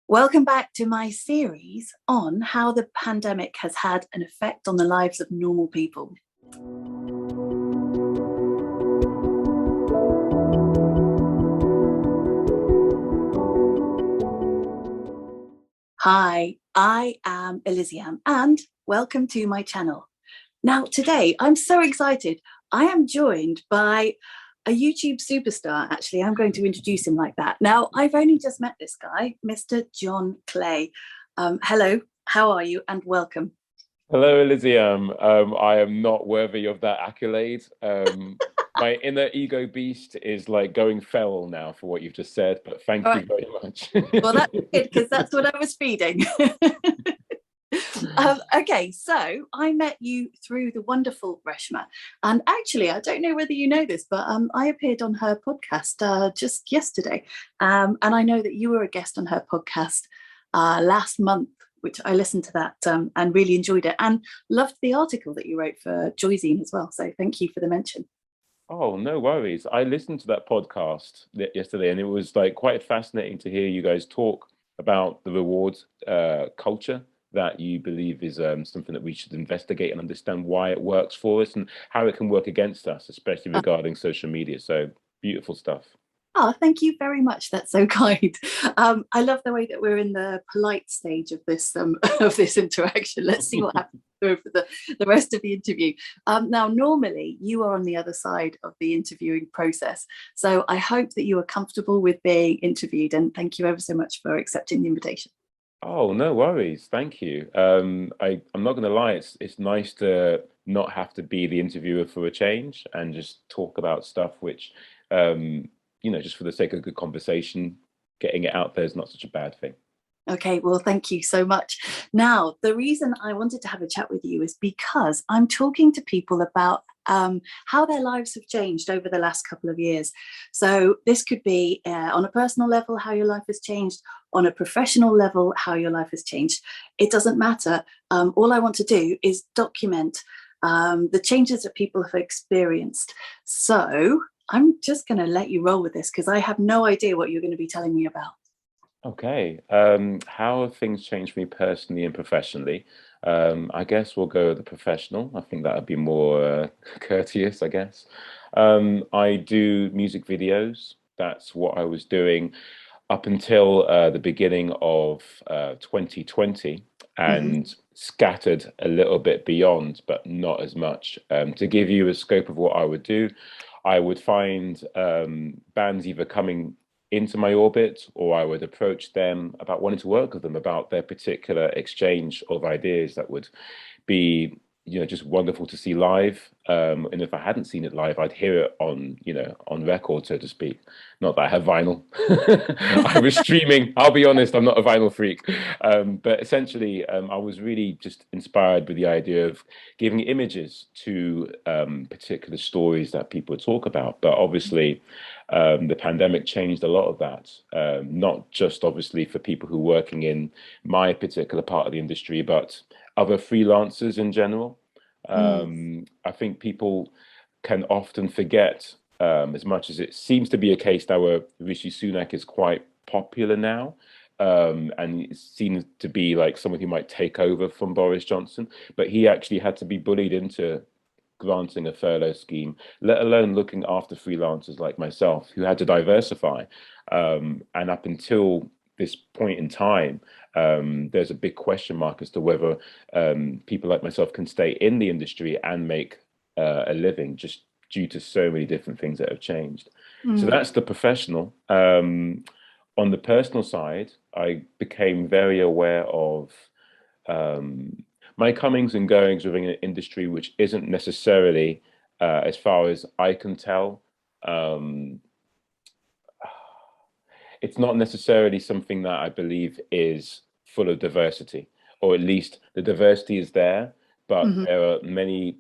Welcome back to my series on how the pandemic has had an effect on the lives of normal people. Hi, I am Eliziam and welcome to my channel. Now today I'm so excited. I am joined by a YouTube superstar. Actually, I'm going to introduce him like that. Now, I've only just met this guy, Mr. John Clay. Hello, how are you? And welcome. Hello, Eliziam. I am not worthy of that accolade. My inner ego beast is like going feral now for what you've just said, but All thank you right. very much. Well, that's good because that's what I was feeding. Okay, so I met you through the wonderful Reshma. And actually, I don't know whether you know this, but I appeared on her podcast just yesterday. And I know that you were a guest on her podcast last month, which I listened to that and really enjoyed it and loved the article that you wrote for Joyzine as well. So thank you for the mention. Oh, no worries. I listened to that podcast yesterday, and it was like quite fascinating to hear you guys talk about the reward culture that you believe is something that we should investigate and understand why it works for us and how it can work against us, especially regarding social media. So beautiful stuff. Oh, thank you very much. That's so kind. I love the way that we're in the polite stage of this of this interaction. Let's see what happens over the rest of the interview. Now, normally you are on the other side of the interviewing process, so I hope that you are comfortable with being interviewed. And thank you ever so much for accepting the invitation. Oh, no worries. Thank you. I'm not going to lie. It's nice to not have to be the interviewer for a change and just talk about stuff which, just for the sake of good conversation, getting it out there is not such a bad thing. Okay, well, thank you so much. Now, the reason I wanted to have a chat with you is because I'm talking to people about how their lives have changed over the last couple of years. So this could be on a personal level, how your life has changed, on a professional level, how your life has changed. It doesn't matter. All I want to do is document the changes that people have experienced. So I'm just going to let you roll with this because I have no idea what you're going to be telling me about. Okay. How have things changed for me personally and professionally? I guess we'll go with the professional. I think that would be more courteous, I guess. I do music videos. That's what I was doing up until the beginning of 2020 Mm-hmm. and scattered a little bit beyond, but not as much. To give you a scope of what I would do, I would find bands either coming into my orbit or I would approach them about wanting to work with them about their particular exchange of ideas that would be just wonderful to see live, and if I hadn't seen it live I'd hear it on on record, so to speak. Not that I have vinyl. I was streaming. I'll be honest, I'm not a vinyl freak, but essentially I was really just inspired with the idea of giving images to particular stories that people talk about. But obviously the pandemic changed a lot of that, not just obviously for people who are working in my particular part of the industry, but other freelancers in general. Mm. I think people can often forget, as much as it seems to be a case now where Rishi Sunak is quite popular now, and it seems to be like someone who might take over from Boris Johnson, but he actually had to be bullied into granting a furlough scheme, let alone looking after freelancers like myself who had to diversify. And up until this point in time, there's a big question mark as to whether people like myself can stay in the industry and make a living, just due to so many different things that have changed. So Mm. that's the professional. On the personal side, I became very aware of um, my comings and goings within an industry which isn't necessarily, as far as I can tell, um, it's not necessarily something that I believe is full of diversity, or at least the diversity is there, but Mm-hmm. there are many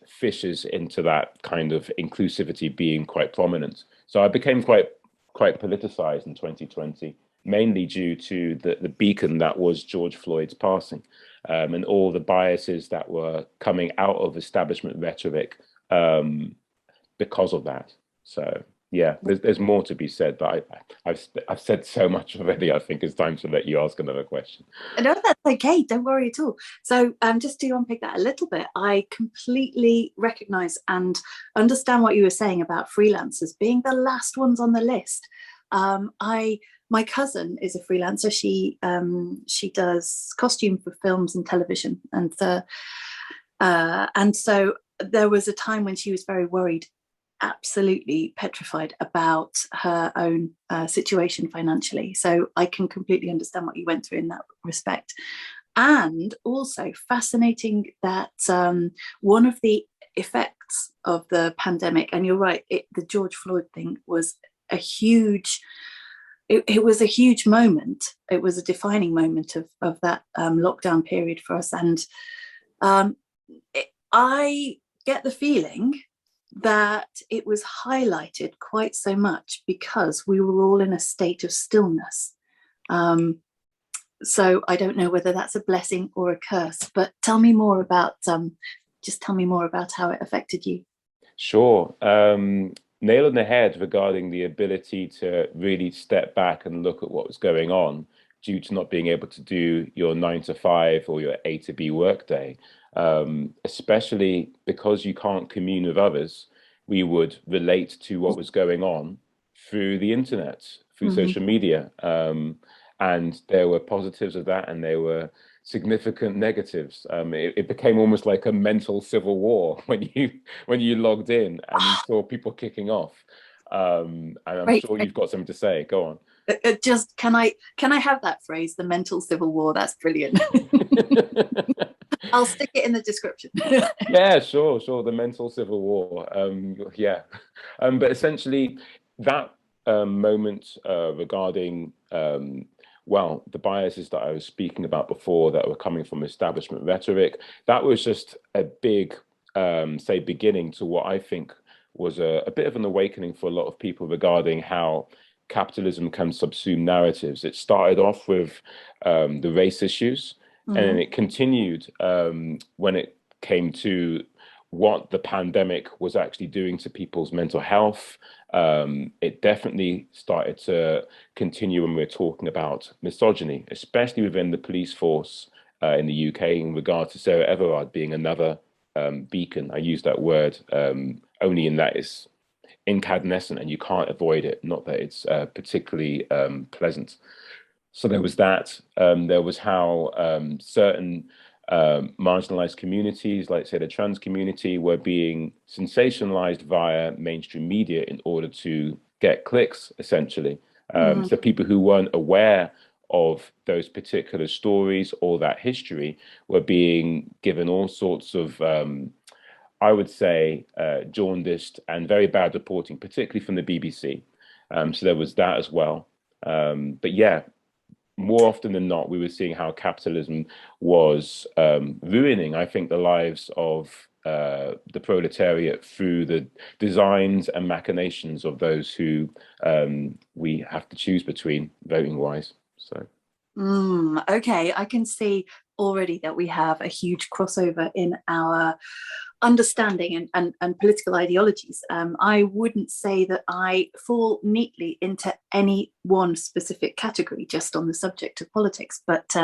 fissures into that kind of inclusivity being quite prominent. So I became quite politicized in 2020, mainly due to the beacon that was George Floyd's passing, and all the biases that were coming out of establishment rhetoric because of that. So. yeah, there's more to be said, but I've said so much already. I think it's time to let you ask another question. No, that's okay. Don't worry at all. So, just to unpick that a little bit, I completely recognise and understand what you were saying about freelancers being the last ones on the list. My cousin is a freelancer. She does costume for films and television, and so there was a time when she was very worried, absolutely petrified about her own situation financially. So I can completely understand what you went through in that respect. And also fascinating that one of the effects of the pandemic, and you're right, the George Floyd thing was a huge, it was a huge moment. It was a defining moment of that lockdown period for us. And I get the feeling that it was highlighted quite so much because we were all in a state of stillness. So I don't know whether that's a blessing or a curse, but tell me more about just tell me more about how it affected you. Sure. Nail on the head regarding the ability to really step back and look at what was going on due to not being able to do your 9 to 5 or your A to B workday. Especially because you can't commune with others, we would relate to what was going on through the internet, through social media. And there were positives of that, and there were significant negatives. It became almost like a mental civil war when you logged in and you saw people kicking off. And I'm sure you've got something to say. Go on. Just can I have that phrase, the mental civil war? That's brilliant. I'll stick it in the description. Yeah, sure. The mental civil war. Yeah. But essentially that moment regarding well, the biases that I was speaking about before that were coming from establishment rhetoric, that was just a big, say, beginning to what I think was a bit of an awakening for a lot of people regarding how capitalism can subsume narratives. It started off with the race issues, and then it continued when it came to what the pandemic was actually doing to people's mental health. It definitely started to continue when we're talking about misogyny, especially within the police force in the UK, in regard to Sarah Everard being another beacon. I use that word only in that it's incandescent and you can't avoid it, not that it's particularly pleasant. So there was that. There was how certain marginalized communities, like say the trans community, were being sensationalized via mainstream media in order to get clicks, essentially. So people who weren't aware of those particular stories or that history were being given all sorts of, I would say, jaundiced and very bad reporting, particularly from the BBC. So there was that as well. But yeah, more often than not, we were seeing how capitalism was ruining, I think, the lives of the proletariat through the designs and machinations of those who we have to choose between voting-wise. So, okay, I can see already that we have a huge crossover in our understanding and political ideologies. I wouldn't say that I fall neatly into any one specific category just on the subject of politics, but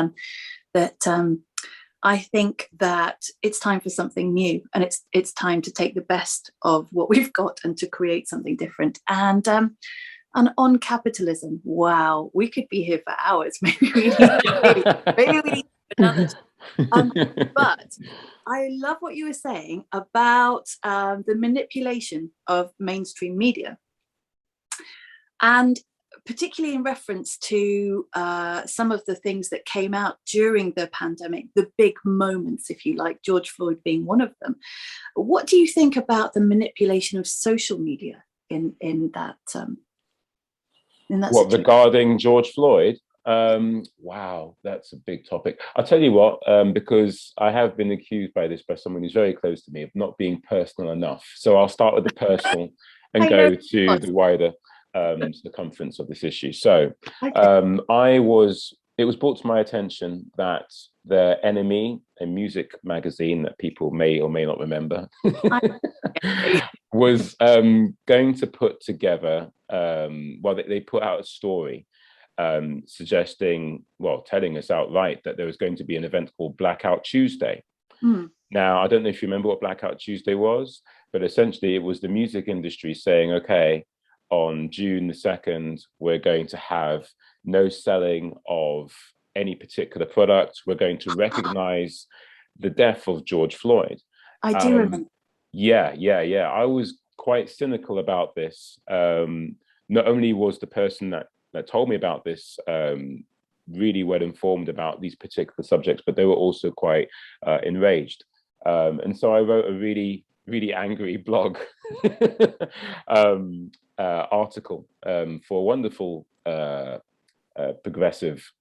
I think that it's time for something new, and it's time to take the best of what we've got and to create something different. And on capitalism, wow, we could be here for hours. Maybe we need another. But I love what you were saying about the manipulation of mainstream media, and particularly in reference to some of the things that came out during the pandemic, the big moments, if you like, George Floyd being one of them. What do you think about the manipulation of social media in that what situation? regarding George Floyd? Wow, that's a big topic. I'll tell you what, because I have been accused by someone who's very close to me of not being personal enough. So I'll start with the personal and go to the wider circumference of this issue. So I was it was brought to my attention that the Enemy, a music magazine that people may or may not remember, was going to put together, well, they put out a story suggesting, well, telling us outright that there was going to be an event called Blackout Tuesday. Mm. Now, I don't know if you remember what Blackout Tuesday was, but essentially it was the music industry saying, okay, on June the 2nd, we're going to have no selling of any particular product. We're going to recognize the death of George Floyd. I do remember. Yeah. I was quite cynical about this. Not only was the person that told me about this really well informed about these particular subjects, but they were also quite enraged. And so I wrote a really, really angry blog article for a wonderful progressive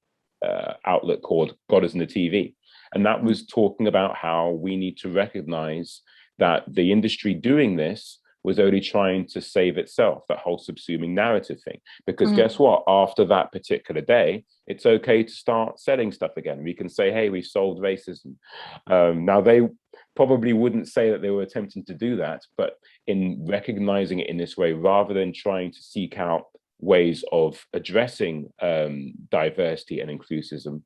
outlet called God is in the TV. And that was talking about how we need to recognize that the industry doing this was only trying to save itself, that whole subsuming narrative thing. Because guess what? After that particular day, it's okay to start selling stuff again. We can say, hey, we solved racism. Now, they probably wouldn't say that they were attempting to do that, but in recognizing it in this way, rather than trying to seek out ways of addressing diversity and inclusism,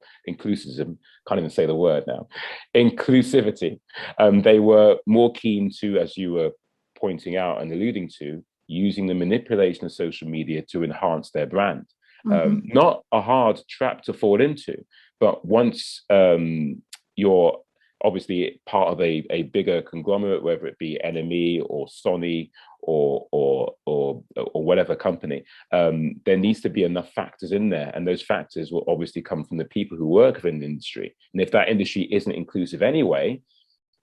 can't even say the word now, inclusivity, they were more keen to, as you were pointing out and alluding to, using the manipulation of social media to enhance their brand. Not a hard trap to fall into, but once you're obviously part of a bigger conglomerate, whether it be NME or Sony or whatever company, there needs to be enough factors in there, and those factors will obviously come from the people who work within the industry. And if that industry isn't inclusive anyway,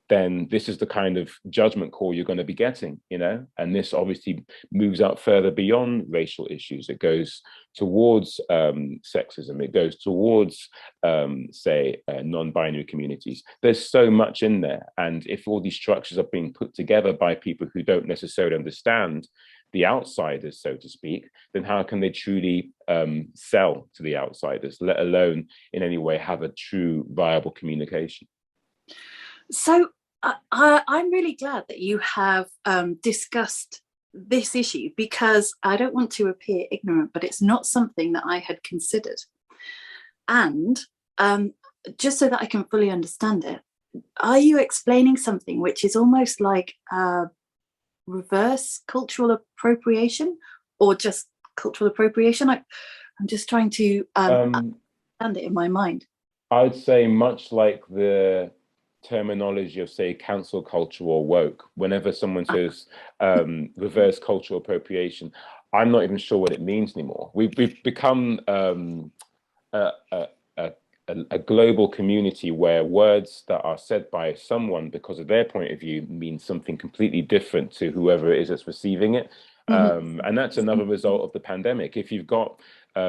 then this is the kind of judgment call you're going to be getting, you know? And this obviously moves out further beyond racial issues. It goes towards sexism. It goes towards, say, non-binary communities. There's so much in there. And if all these structures are being put together by people who don't necessarily understand the outsiders, so to speak, then how can they truly sell to the outsiders, let alone in any way have a true viable communication? So I'm really glad that you have discussed this issue, because I don't want to appear ignorant, but it's not something that I had considered. And just so that I can fully understand it, are you explaining something which is almost like reverse cultural appropriation, or just cultural appropriation? I'm just trying to understand it in my mind. I'd say much like the terminology of, say, cancel culture or woke. Whenever someone says reverse cultural appropriation, I'm not even sure what it means anymore. We've become a global community where words that are said by someone because of their point of view mean something completely different to whoever it is that's receiving it. And that's another result of the pandemic. If you've got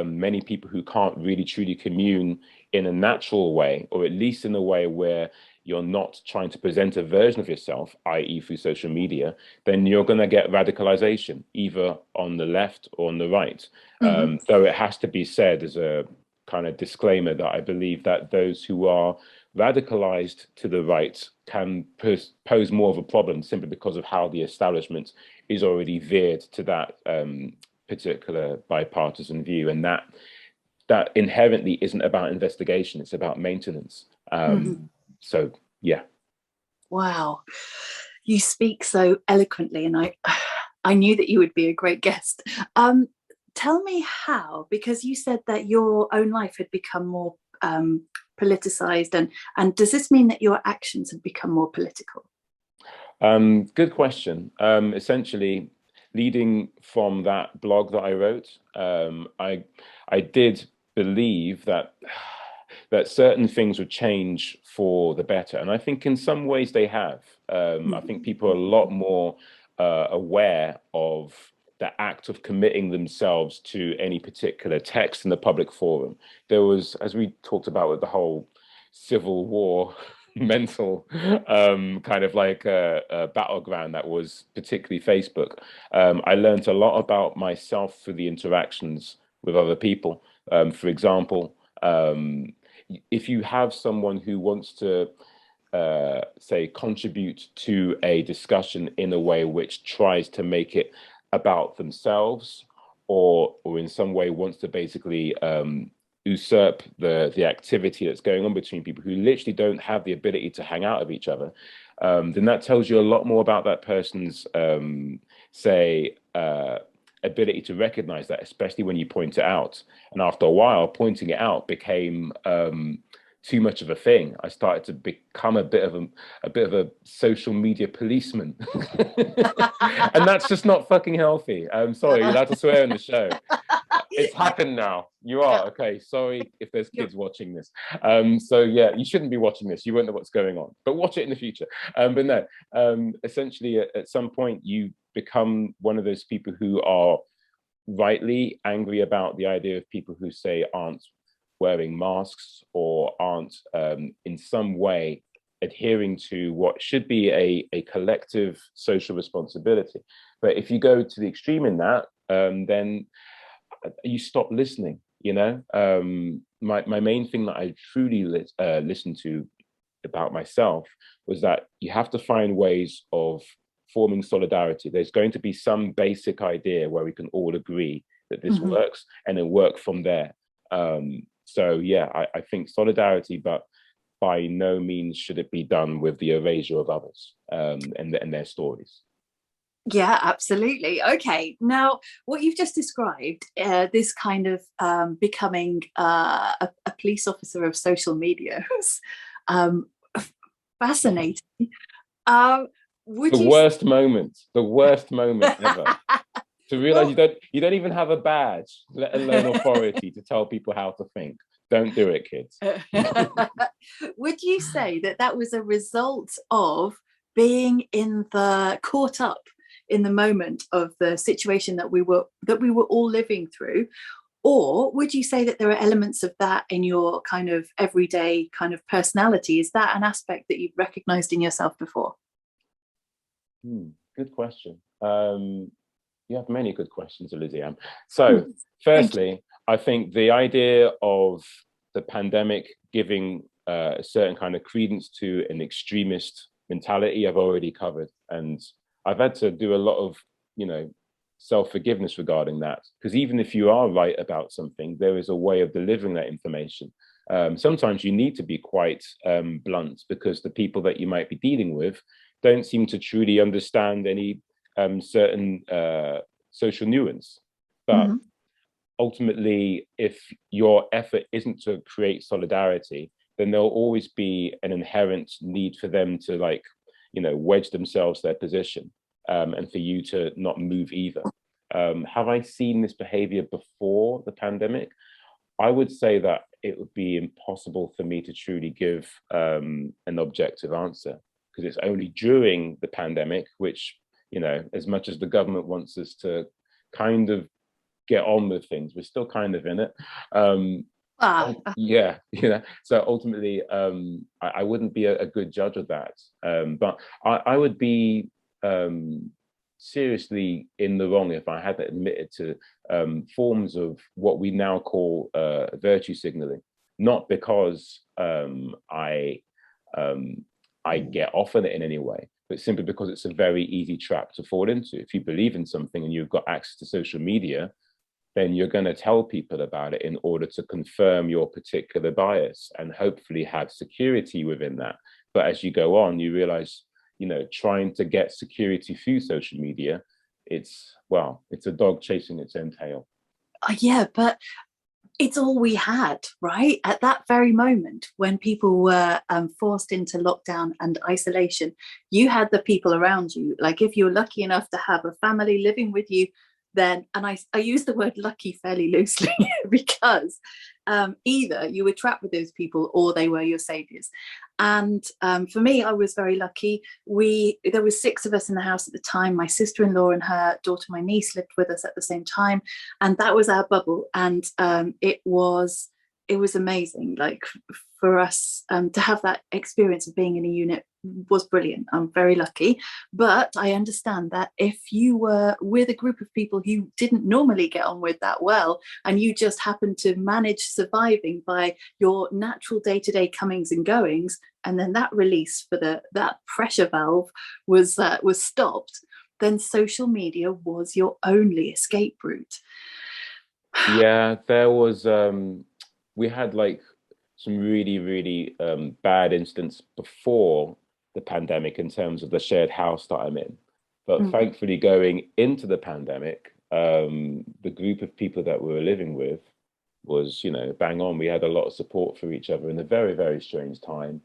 many people who can't really truly commune in a natural way, or at least in a way where you're not trying to present a version of yourself, i.e. through social media, then you're going to get radicalization, either on the left or on the right. Though it has to be said as a kind of disclaimer that I believe that those who are radicalized to the right can pose more of a problem simply because of how the establishment is already veered to that particular bipartisan view, and that inherently isn't about investigation, it's about maintenance. So yeah. Wow, you speak so eloquently, and I knew that you would be a great guest. Tell me how, because you said that your own life had become more politicized, and does this mean that your actions have become more political? Good question. Essentially, leading from that blog that I wrote, I did believe that certain things would change for the better, and I think in some ways they have. I think people are a lot more aware of the act of committing themselves to any particular text in the public forum. There was, as we talked about with the whole Civil War mental kind of like a battleground that was particularly Facebook. I learned a lot about myself through the interactions with other people. For example, If you have someone who wants to say contribute to a discussion in a way which tries to make it about themselves, or in some way wants to basically usurp the activity that's going on between people who literally don't have the ability to hang out with each other, then that tells you a lot more about that person's say ability to recognize that, especially when you point it out. And after a while, pointing it out became too much of a thing. I started to become a bit of a social media policeman, and that's just not fucking healthy. I'm sorry, you're allowed to swear in the show. It's happened now. You are okay. Sorry if there's kids watching this. So yeah, you shouldn't be watching this. You won't know what's going on, but watch it in the future. But no, essentially, at some point, you become one of those people who are rightly angry about the idea of people who say aren't wearing masks or aren't in some way adhering to what should be a collective social responsibility. But if you go to the extreme in that, then you stop listening. You know, my main thing that I truly listened to about myself was that you have to find ways of forming solidarity. There's going to be some basic idea where we can all agree that this works, and then work from there. So yeah, I think solidarity, but by no means should it be done with the erasure of others and their stories. Yeah, absolutely. Okay, now what you've just described, this kind of becoming a police officer of social media, fascinating. The worst moment ever. To realize you don't even have a badge, let alone authority to tell people how to think. Don't do it, kids. Would you say that was a result of being caught up in the moment of the situation that we were all living through? Or would you say that there are elements of that in your kind of everyday kind of personality? Is that an aspect that you've recognized in yourself before? Good question. You have many good questions, Eliziam. So firstly, I think the idea of the pandemic giving a certain kind of credence to an extremist mentality I've already covered. And I've had to do a lot of, self-forgiveness regarding that. Because even if you are right about something, there is a way of delivering that information. Sometimes you need to be quite blunt, because the people that you might be dealing with don't seem to truly understand any certain social nuance. But ultimately, if your effort isn't to create solidarity, then there'll always be an inherent need for them to wedge themselves their position, and for you to not move either. Have I seen this behavior before the pandemic? I would say that it would be impossible for me to truly give an objective answer, because it's only during the pandemic, which, as much as the government wants us to kind of get on with things, we're still kind of in it. Yeah, so ultimately, I wouldn't be a good judge of that. But I would be seriously in the wrong if I hadn't admitted to forms of what we now call virtue signaling. Not because I get off on it in any way, but simply because it's a very easy trap to fall into. If you believe in something and you've got access to social media, then you're going to tell people about it in order to confirm your particular bias and hopefully have security within that. But as you go on, you realize, trying to get security through social media, it's a dog chasing its own tail. Yeah, but it's all we had, right? At that very moment when people were forced into lockdown and isolation, you had the people around you. Like, if you're lucky enough to have a family living with you, then, and I use the word lucky fairly loosely, because either you were trapped with those people or they were your saviors. And for me, I was very lucky. There were 6 of us in the house at the time. My sister-in-law and her daughter, my niece, lived with us at the same time, and that was our bubble. And it was amazing, like, for us to have that experience of being in a unit was brilliant. I'm very lucky. But I understand that if you were with a group of people who didn't normally get on with that well, and you just happened to manage surviving by your natural day-to-day comings and goings, and then that release for that pressure valve was stopped, then social media was your only escape route. Yeah, there was we had like some really, really bad incidents before the pandemic in terms of the shared house that I'm in. But thankfully, going into the pandemic, the group of people that we were living with was, you know, bang on. We had a lot of support for each other in a very, very strange time.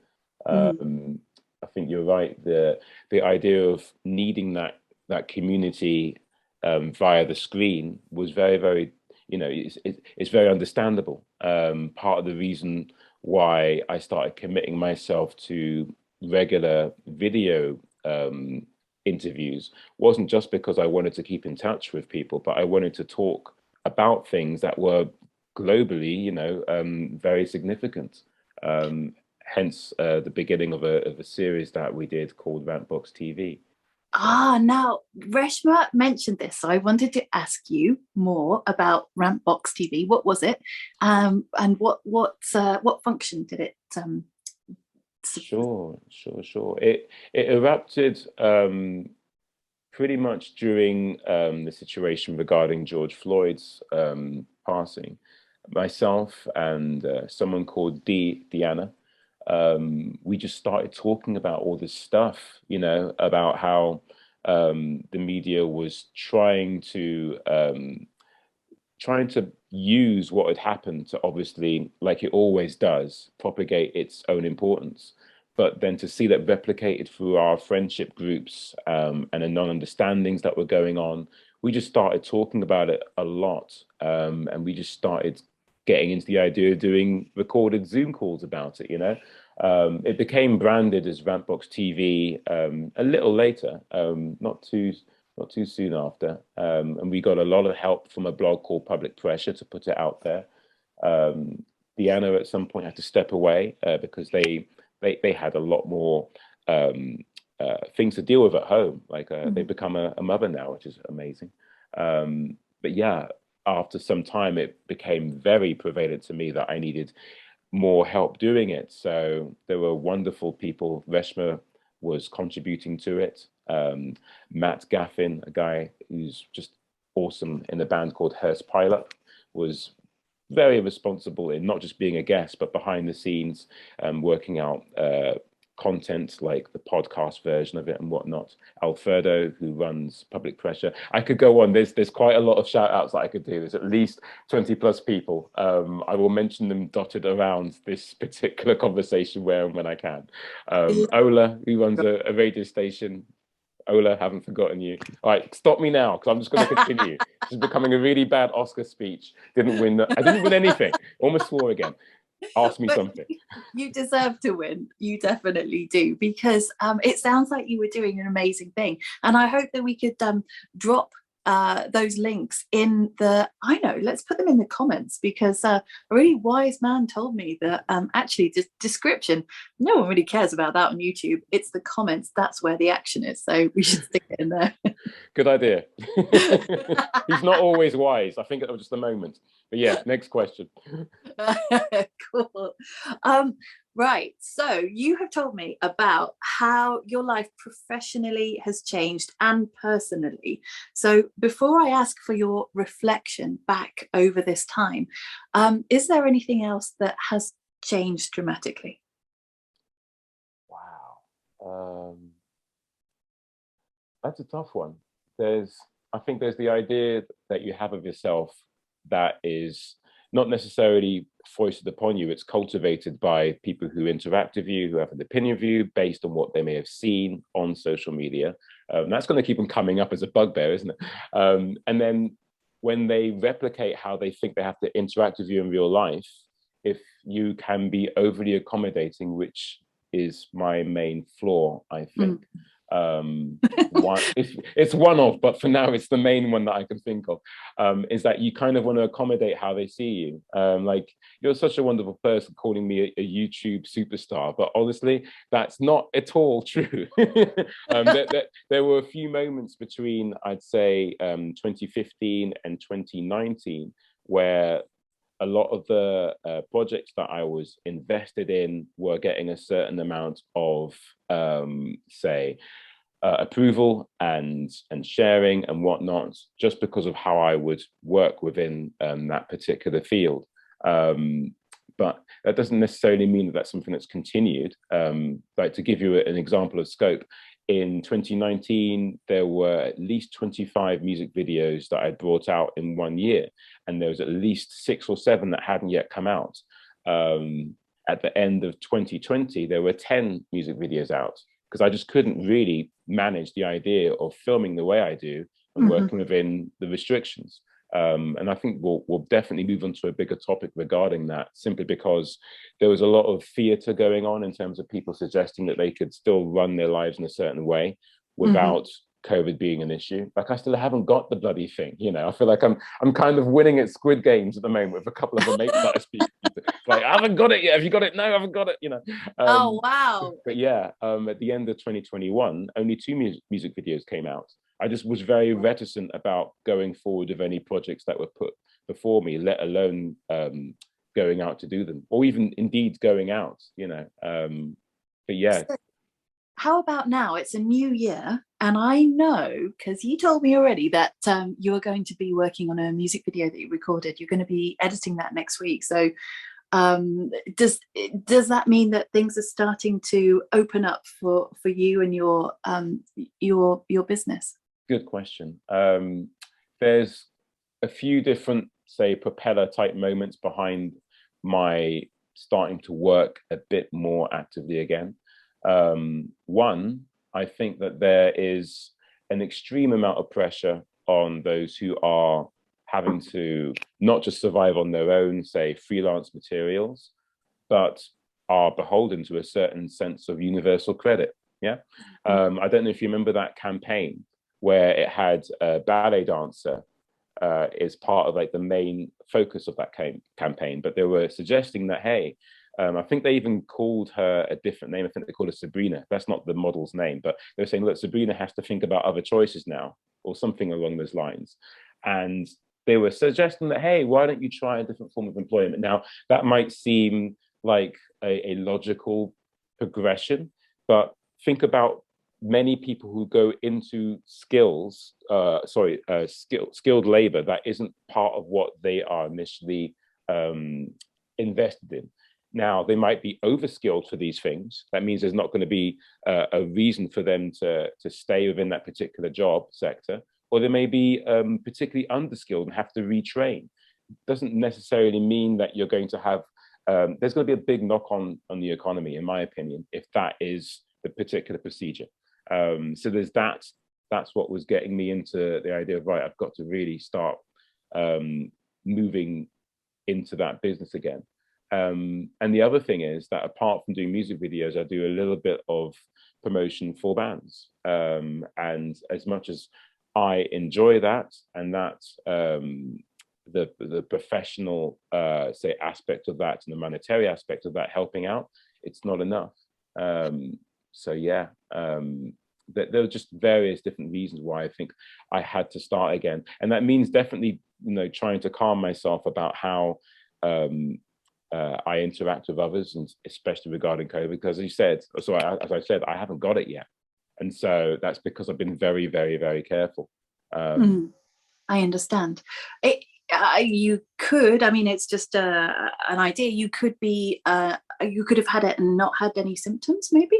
I think you're right. The idea of needing that community via the screen was very, very, you know, it's very understandable. Part of the reason why I started committing myself to regular video interviews wasn't just because I wanted to keep in touch with people, but I wanted to talk about things that were globally, you know, very significant. Hence the beginning of a series that we did called Rantbox TV. Now Reshma mentioned this, so I wanted to ask you more about Rantbox TV. What was it, and what function did it? Sure. It erupted pretty much during the situation regarding George Floyd's passing. Myself and someone called Deanna, we just started talking about all this stuff, you know, about how the media was trying to use what had happened to, obviously, like it always does, propagate its own importance. But then to see that replicated through our friendship groups and the non-understandings that were going on, we just started talking about it a lot. And we just started getting into the idea of doing recorded Zoom calls about it, you know. It became branded as Rantbox TV a little later, not too soon after. And we got a lot of help from a blog called Public Pressure to put it out there. Deanna at some point had to step away because they had a lot more things to deal with at home. Like they've become a mother now, which is amazing. But yeah, after some time, it became very prevalent to me that I needed more help doing it. So there were wonderful people. Reshma was contributing to it. Matt Gaffin, a guy who's just awesome in a band called Hearst Pilot, was very responsible in not just being a guest, but behind the scenes, working out content like the podcast version of it and whatnot. Alfredo, who runs Public Pressure. I could go on. There's quite a lot of shout outs that I could do. There's at least 20 plus people. I will mention them dotted around this particular conversation where and when I can. Ola, who runs a radio station. Ola, haven't forgotten you. All right, stop me now because I'm just going to continue. This is becoming a really bad Oscar speech. I didn't win anything. Almost swore again. Ask me something. You deserve to win. You definitely do, because it sounds like you were doing an amazing thing. And I hope that we could drop those links in let's put them in the comments, because a really wise man told me that actually description, no one really cares about that on YouTube. It's the comments, that's where the action is. So we should stick it in there. Good idea. He's not always wise. I think it was just a moment. But yeah, next question. Cool. Right, so you have told me about how your life professionally has changed and personally. So before I ask for your reflection back over this time, is there anything else that has changed dramatically? Wow. That's a tough one. I think there's the idea that you have of yourself that is not necessarily foisted upon you. It's cultivated by people who interact with you, who have an opinion of you based on what they may have seen on social media. That's going to keep them coming up as a bugbear, isn't it? And then when they replicate how they think they have to interact with you in real life, if you can be overly accommodating, which is my main flaw, I think, One, it's one of, but for now it's the main one that I can think of, is that you kind of want to accommodate how they see you. Like, you're such a wonderful person calling me a YouTube superstar, but honestly, that's not at all true. There were a few moments between, I'd say, 2015 and 2019 where a lot of the projects that I was invested in were getting a certain amount of, say, approval and sharing and whatnot, just because of how I would work within that particular field. But that doesn't necessarily mean that that's something that's continued. Like, to give you an example of scope, in 2019, there were at least 25 music videos that I brought out in 1 year, and there was at least 6 or 7 that hadn't yet come out. At the end of 2020, there were 10 music videos out, because I just couldn't really manage the idea of filming the way I do and working within the restrictions. And I think we'll definitely move on to a bigger topic regarding that, simply because there was a lot of theatre going on in terms of people suggesting that they could still run their lives in a certain way without COVID being an issue. Like, I still haven't got the bloody thing, you know. I feel like I'm kind of winning at Squid Games at the moment with a couple of the mates that I speak to. Like, I haven't got it yet. Have you got it? No, I haven't got it, you know. Oh, wow. But yeah, at the end of 2021, only 2 music videos came out. I just was very reticent about going forward with any projects that were put before me, let alone going out to do them, or even indeed going out, you know. But yeah. So how about now? It's a new year, and I know, because you told me already, that you are going to be working on a music video that you recorded. You're going to be editing that next week. So does that mean that things are starting to open up for you and your business? Good question. There's a few different, say, propeller type moments behind my starting to work a bit more actively again. One, I think that there is an extreme amount of pressure on those who are having to not just survive on their own, say, freelance materials, but are beholden to a certain sense of universal credit. Yeah. I don't know if you remember that campaign where it had a ballet dancer is part of, like, the main focus of that campaign, but they were suggesting that, hey, I think they even called her a different name. I think they called her Sabrina. That's not the model's name, but they were saying, look, Sabrina has to think about other choices now, or something along those lines. And they were suggesting that, hey, why don't you try a different form of employment? Now, that might seem like a logical progression, but think about many people who go into skilled labor that isn't part of what they are initially invested in. Now, they might be overskilled for these things. That means there's not going to be a reason for them to stay within that particular job sector, or they may be particularly underskilled and have to retrain. Doesn't necessarily mean that you're going to have, there's going to be a big knock on the economy, in my opinion, if that is the particular procedure. So there's that. That's what was getting me into the idea of, right, I've got to really start moving into that business again. And the other thing is that, apart from doing music videos, I do a little bit of promotion for bands. And as much as I enjoy that, and that the professional, say, aspect of that and the monetary aspect of that helping out, it's not enough. So yeah, there were just various different reasons why I think I had to start again. And that means definitely, you know, trying to calm myself about how I interact with others, and especially regarding COVID, because as I said, I haven't got it yet. And so that's because I've been very, very, very careful. I understand. You could, I mean, it's just an idea. You could have had it and not had any symptoms, maybe?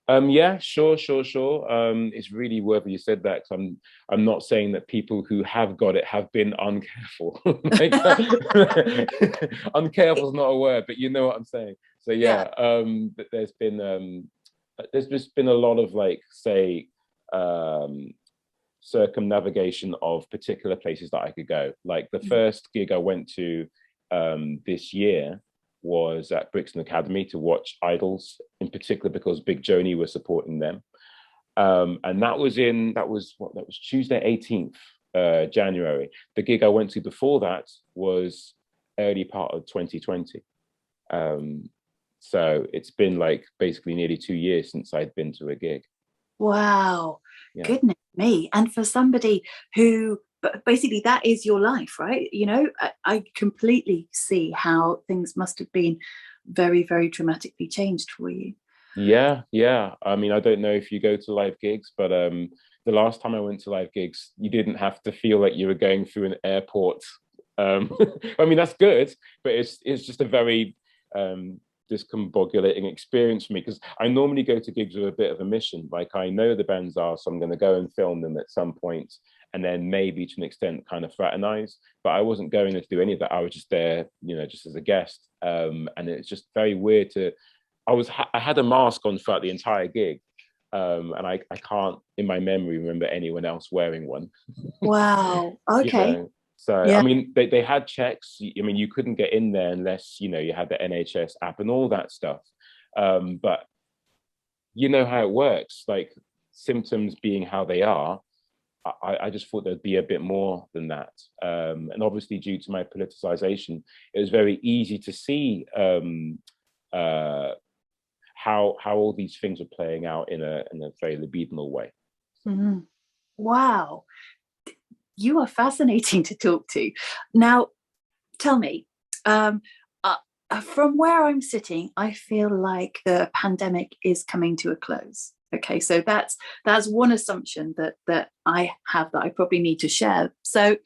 Yeah, sure. It's really worthy you said that, 'cause I'm not saying that people who have got it have been uncareful. Like, uncareful is not a word, but you know what I'm saying. So yeah, there's just been a lot of, like, say, circumnavigation of particular places that I could go. Like, the first gig I went to this year was at Brixton Academy to watch Idols, in particular because Big Joni was supporting them. And that was Tuesday 18th January. The gig I went to before that was early part of 2020. So it's been like basically nearly 2 years since I'd been to a gig. Wow, Yeah. goodness me. And for somebody who, but basically that is your life, right? You know, I completely see how things must have been very, very dramatically changed for you. Yeah, yeah. I mean, I don't know if you go to live gigs, but the last time I went to live gigs, you didn't have to feel like you were going through an airport. I mean, that's good, but it's just a very discombobulating experience for me, because I normally go to gigs with a bit of a mission. Like, I know the bands are, so I'm going to go and film them at some point, and then maybe to an extent kind of fraternize. But I wasn't going there to do any of that. I was just there, you know, just as a guest. And it's just very weird to. I had a mask on throughout the entire gig, and I can't, in my memory, remember anyone else wearing one. Wow. You Okay. know, so I Yeah. mean, they had checks. I mean, you couldn't get in there unless, you know, you had the NHS app and all that stuff. But you know how it works. Like, symptoms being how they are, I just thought there'd be a bit more than that. And obviously, due to my politicization, it was very easy to see uh, how all these things are playing out in a very libidinal way. Mhm. Wow. You are fascinating to talk to. Now, tell me, um, from where I'm sitting, I feel like the pandemic is coming to a close. Okay, so that's one assumption that I have that I probably need to share. So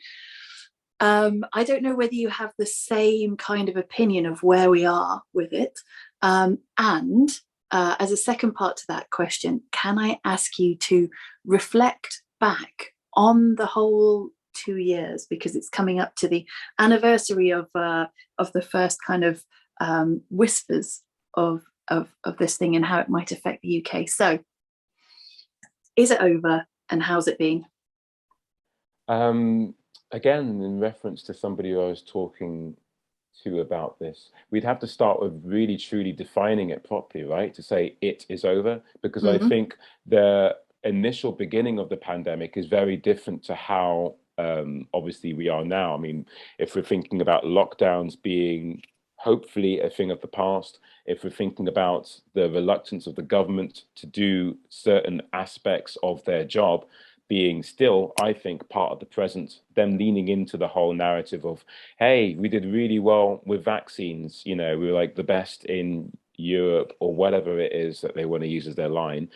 I don't know whether you have the same kind of opinion of where we are with it. And as a second part to that question, can I ask you to reflect back on the whole 2 years, because it's coming up to the anniversary of the first kind of whispers of this thing and how it might affect the UK. So, is it over, and how's it been? Again, in reference to somebody who I was talking to about this, we'd have to start with really truly defining it properly, right? To say it is over, because I Mm-hmm. think the initial beginning of the pandemic is very different to how obviously we are now. I mean, if we're thinking about lockdowns being hopefully a thing of the past, if we're thinking about the reluctance of the government to do certain aspects of their job being still, I think, part of the present, them leaning into the whole narrative of, hey, we did really well with vaccines, you know, we were like the best in Europe, or whatever it is that they want to use as their line.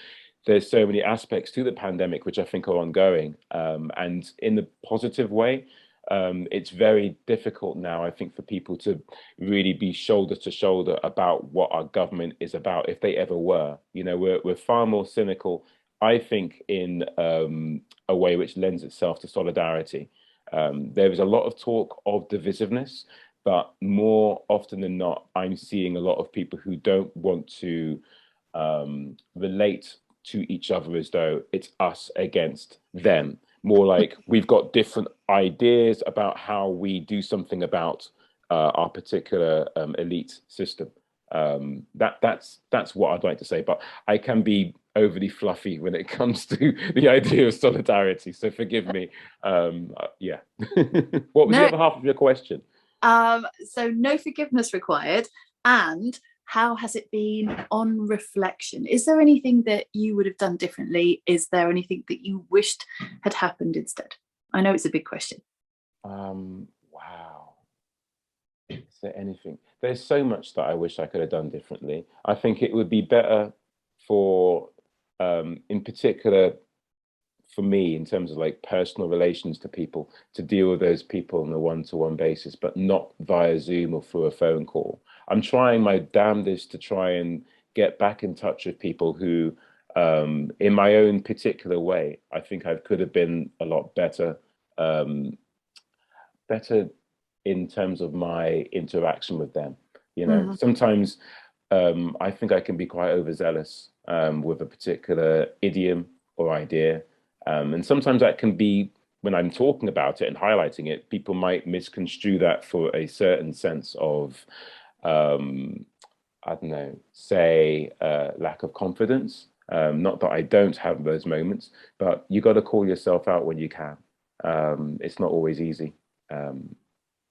There's so many aspects to the pandemic which I think are ongoing, and in the positive way. It's very difficult now, I think, for people to really be shoulder to shoulder about what our government is about, if they ever were. You know, we're far more cynical, I think, in a way which lends itself to solidarity. There is a lot of talk of divisiveness, but more often than not, I'm seeing a lot of people who don't want to relate to each other as though it's us against them. More like we've got different ideas about how we do something about our particular elite system. That's what I'd like to say, but I can be overly fluffy when it comes to the idea of solidarity, so forgive me. Yeah. What was the No, other half of your question? so no forgiveness required. And how has it been on reflection? Is there anything that you would have done differently? Is there anything that you wished had happened instead? I know it's a big question. Wow. Is there anything? There's so much that I wish I could have done differently. I think it would be better for, in particular, for me, in terms of like personal relations to people, to deal with those people on a one-to-one basis, but not via Zoom or through a phone call. I'm trying my damnedest to try and get back in touch with people who, in my own particular way, I think I could have been a lot better, better in terms of my interaction with them. You know, Mm-hmm. sometimes I think I can be quite overzealous with a particular idiom or idea. And sometimes that can be, when I'm talking about it and highlighting it, people might misconstrue that for a certain sense of, I don't know, say, lack of confidence. Not that I don't have those moments, but you got to call yourself out when you can. It's not always easy.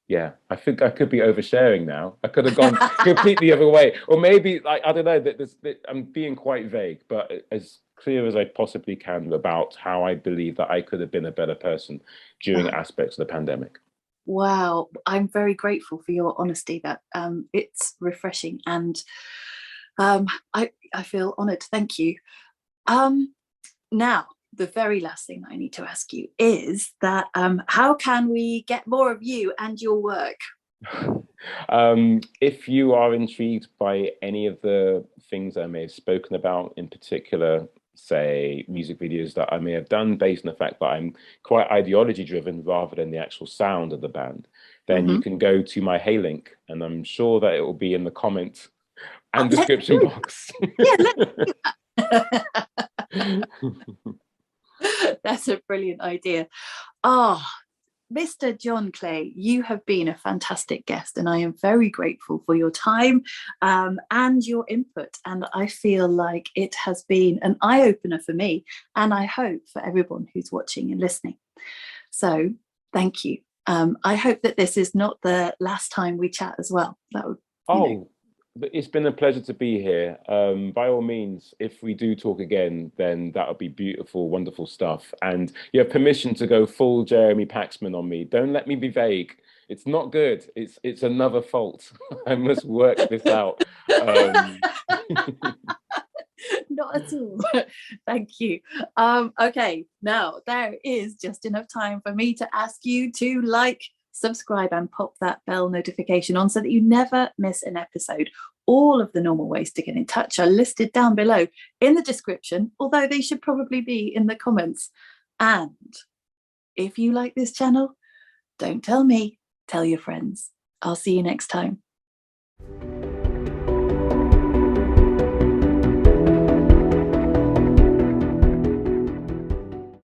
Yeah, I think I could be oversharing now. I could have gone completely the other way, or maybe, like, I don't know, that I'm being quite vague, but as clear as I possibly can about how I believe that I could have been a better person during aspects of the pandemic. Wow, I'm very grateful for your honesty. That it's refreshing, and I feel honoured. Thank you. Now, the very last thing I need to ask you is that how can we get more of you and your work? If you are intrigued by any of the things I may have spoken about, in particular, say music videos that I may have done based on the fact that I'm quite ideology driven rather than the actual sound of the band, then you can go to my Hey link, and I'm sure that it will be in the comment and description box. Yeah, let's do that. That's a brilliant idea. Oh, Mr. John Clay, you have been a fantastic guest, and I am very grateful for your time and your input. And I feel like it has been an eye-opener for me, and I hope for everyone who's watching and listening. So thank you. I hope that this is not the last time we chat as well. That would, it's been a pleasure to be here. By all means, if we do talk again, then that would be beautiful, wonderful stuff. And you have permission to go full Jeremy Paxman on me. Don't let me be vague. It's not good. It's another fault. I must work this out. Not at all. Thank you. Okay, now there is just enough time for me to ask you to like, subscribe, and pop that bell notification on so that you never miss an episode. All of the normal ways to get in touch are listed down below in the description, although they should probably be in the comments. And if you like this channel, don't tell me, tell your friends. I'll see you next time.